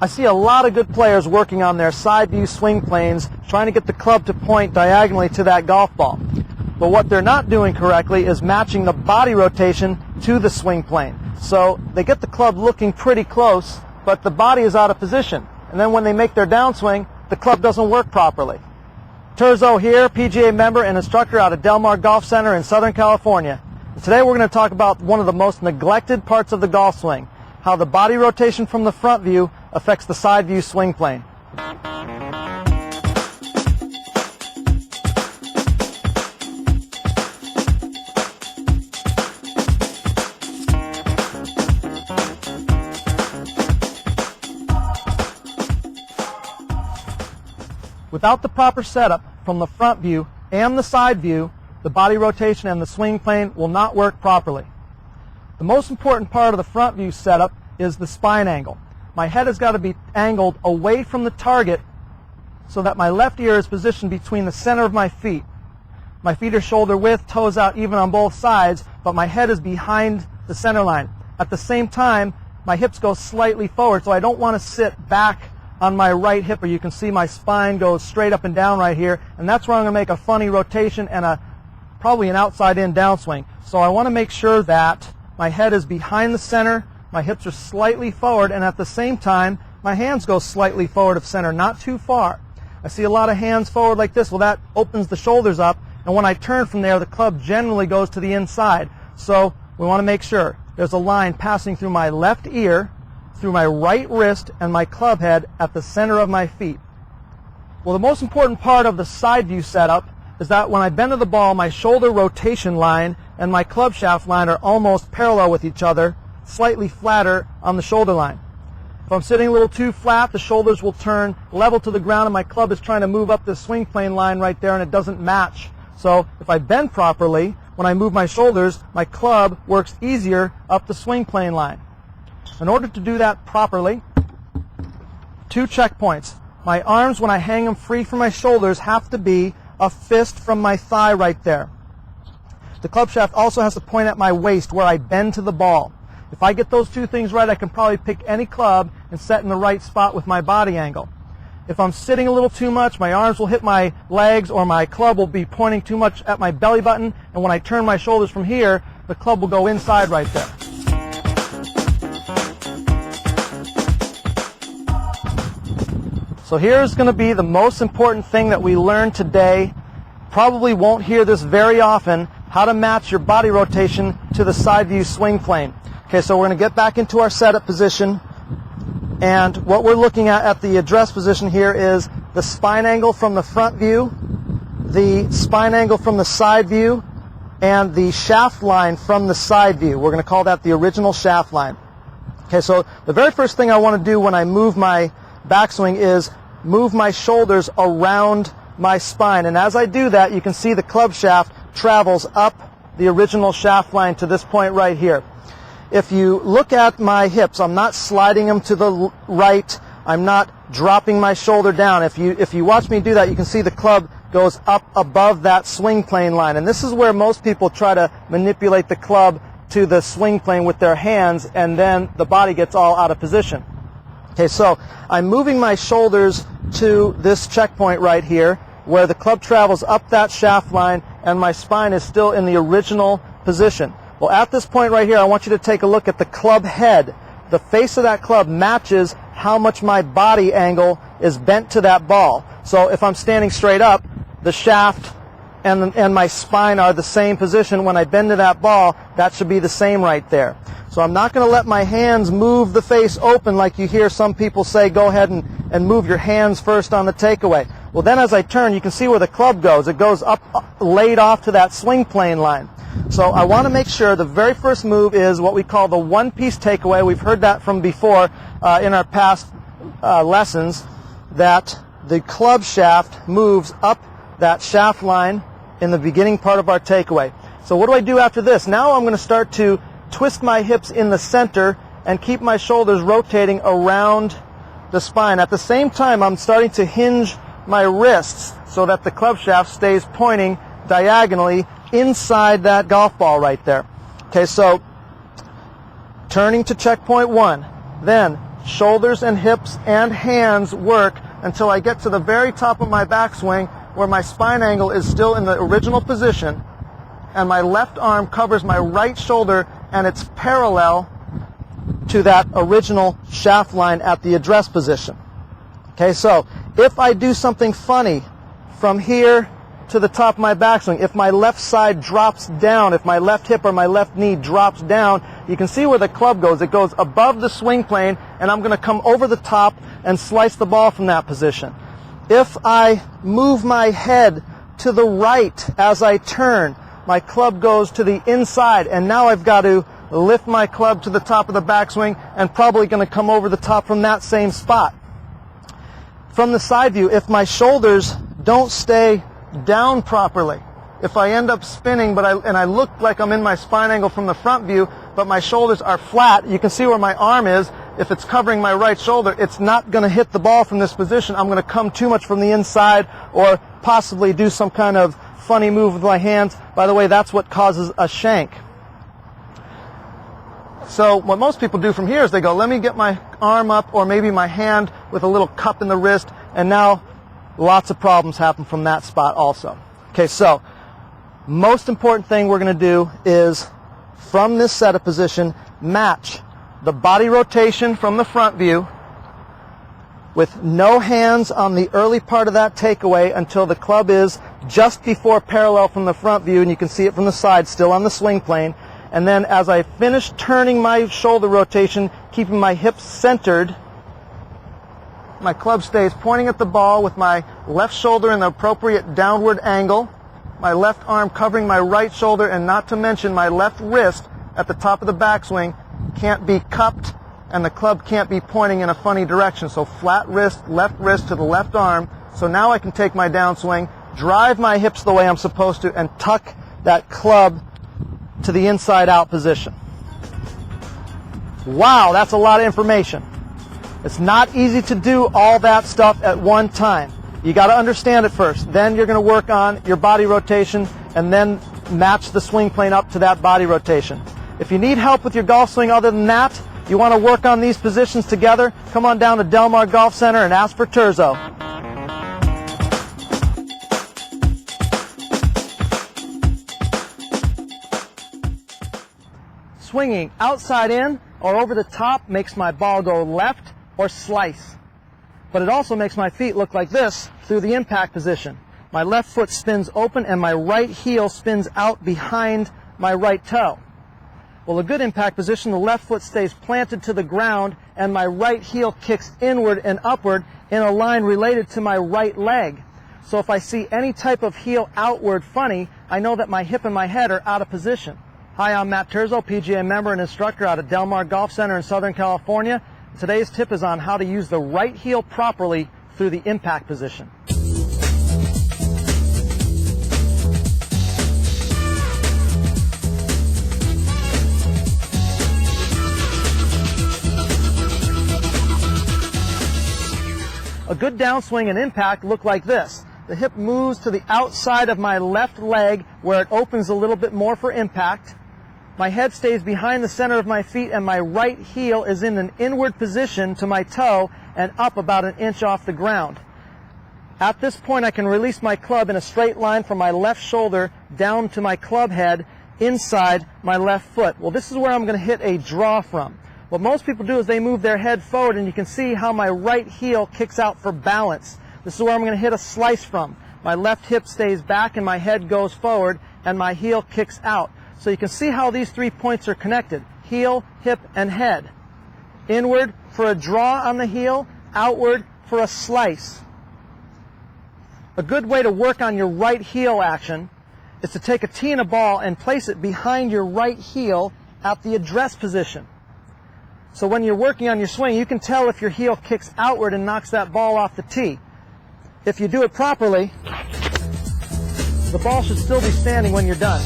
I see a lot of good players working on their side view swing planes, trying to get the club to point diagonally to that golf ball. But what they're not doing correctly is matching the body rotation to the swing plane. So they get the club looking pretty close, but the body is out of position. And then when they make their downswing, the club doesn't work properly. Terzo here, PGA member and instructor out of Del Mar Golf Center in Southern California. And today we're going to talk about one of the most neglected parts of the golf swing, how the body rotation from the front view affects the side view swing plane. Without the proper setup from the front view and the side view, the body rotation and the swing plane will not work properly. The most important part of the front view setup is the spine angle. My head has got to be angled away from the target so that my left ear is positioned between the center of my feet. My feet are shoulder width, toes out even on both sides, but my head is behind the center line. At the same time, my hips go slightly forward, so I don't want to sit back on my right hip, or you can see my spine goes straight up and down right here, and that's where I'm going to make a funny rotation and probably an outside-in downswing. So I want to make sure that my head is behind the center, my hips are slightly forward, and at the same time, my hands go slightly forward of center, not too far. I see a lot of hands forward like this. Well, that opens the shoulders up, and when I turn from there, the club generally goes to the inside. So we want to make sure there's a line passing through my left ear, through my right wrist, and my club head at the center of my feet. Well, the most important part of the side view setup is that when I bend to the ball, my shoulder rotation line and my club shaft line are almost parallel with each other, slightly flatter on the shoulder line. If I'm sitting a little too flat, the shoulders will turn level to the ground and my club is trying to move up the swing plane line right there and it doesn't match. So if I bend properly, when I move my shoulders, my club works easier up the swing plane line. In order to do that properly, 2 checkpoints. My arms, when I hang them free from my shoulders, have to be a fist from my thigh right there. The club shaft also has to point at my waist where I bend to the ball. If I get those 2 things right, I can probably pick any club and set in the right spot with my body angle. If I'm sitting a little too much, my arms will hit my legs or my club will be pointing too much at my belly button, and when I turn my shoulders from here, the club will go inside right there. So here's going to be the most important thing that we learn today. Probably won't hear this very often, how to match your body rotation to the side view swing plane. Okay, so we're going to get back into our setup position, and what we're looking at the address position here is the spine angle from the front view, the spine angle from the side view, and the shaft line from the side view. We're going to call that the original shaft line. Okay, so the very first thing I want to do when I move my backswing is move my shoulders around my spine, and as I do that, you can see the club shaft travels up the original shaft line to this point right here. If you look at my hips, I'm not sliding them to the right, I'm not dropping my shoulder down. If you watch me do that, you can see the club goes up above that swing plane line, and this is where most people try to manipulate the club to the swing plane with their hands, and then the body gets all out of position. Okay, so I'm moving my shoulders to this checkpoint right here where the club travels up that shaft line and my spine is still in the original position. Well, at this point right here, I want you to take a look at the club head. The face of that club matches how much my body angle is bent to that ball. So if I'm standing straight up, the shaft and my spine are the same position. When I bend to that ball, that should be the same right there. So I'm not going to let my hands move the face open like you hear some people say, go ahead and move your hands first on the takeaway. Well, then as I turn, you can see where the club goes. It goes up, laid off to that swing plane line. So I want to make sure the very first move is what we call the one-piece takeaway. We've heard that from before in our past lessons, that the club shaft moves up that shaft line in the beginning part of our takeaway. So what do I do after this? Now I'm going to start to twist my hips in the center and keep my shoulders rotating around the spine. At the same time, I'm starting to hinge my wrists so that the club shaft stays pointing diagonally inside that golf ball right there. Okay, so turning to checkpoint 1, then shoulders and hips and hands work until I get to the very top of my backswing where my spine angle is still in the original position and my left arm covers my right shoulder and it's parallel to that original shaft line at the address position. Okay, so if I do something funny from here to the top of my backswing, if my left side drops down, if my left hip or my left knee drops down, you can see where the club goes. It goes above the swing plane, and I'm going to come over the top and slice the ball from that position. If I move my head to the right as I turn, my club goes to the inside, and now I've got to lift my club to the top of the backswing and probably going to come over the top from that same spot. From the side view, if my shoulders don't stay down properly, if I end up spinning and I look like I'm in my spine angle from the front view, but my shoulders are flat, you can see where my arm is. If it's covering my right shoulder, it's not going to hit the ball from this position. I'm going to come too much from the inside or possibly do some kind of funny move with my hands. By the way, that's what causes a shank. So what most people do from here is they go, let me get my arm up or maybe my hand with a little cup in the wrist, and now lots of problems happen from that spot also. Okay, so most important thing we're going to do is from this setup position, match the body rotation from the front view with no hands on the early part of that takeaway until the club is just before parallel from the front view, and you can see it from the side still on the swing plane. And then as I finish turning my shoulder rotation, keeping my hips centered, my club stays pointing at the ball with my left shoulder in the appropriate downward angle, my left arm covering my right shoulder, and not to mention my left wrist at the top of the backswing can't be cupped and the club can't be pointing in a funny direction. So flat wrist to the left arm. So now I can take my downswing, drive my hips the way I'm supposed to, and tuck that club to the inside out position. Wow, that's a lot of information. It's not easy to do all that stuff at one time. You got to understand it first. Then you're going to work on your body rotation and then match the swing plane up to that body rotation. If you need help with your golf swing other than that, you want to work on these positions together, come on down to Del Mar Golf Center and ask for Terzo. Swinging outside in or over the top makes my ball go left or slice. But it also makes my feet look like this through the impact position. My left foot spins open and my right heel spins out behind my right toe. Well, a good impact position, the left foot stays planted to the ground and my right heel kicks inward and upward in a line related to my right leg. So if I see any type of heel outward funny, I know that my hip and my head are out of position. Hi, I'm Matt Terzo, PGA member and instructor out at Del Mar Golf Center in Southern California. Today's tip is on how to use the right heel properly through the impact position. A good downswing and impact look like this. The hip moves to the outside of my left leg where it opens a little bit more for impact. My head stays behind the center of my feet and my right heel is in an inward position to my toe and up about an inch off the ground. At this point I can release my club in a straight line from my left shoulder down to my club head inside my left foot. Well, this is where I'm going to hit a draw from. What most people do is they move their head forward, and you can see how my right heel kicks out for balance. This is where I'm going to hit a slice from. My left hip stays back and my head goes forward and my heel kicks out. So you can see how these 3 points are connected. Heel, hip, and head. Inward for a draw on the heel, outward for a slice. A good way to work on your right heel action is to take a tee and a ball and place it behind your right heel at the address position. So when you're working on your swing, you can tell if your heel kicks outward and knocks that ball off the tee. If you do it properly, the ball should still be standing when you're done.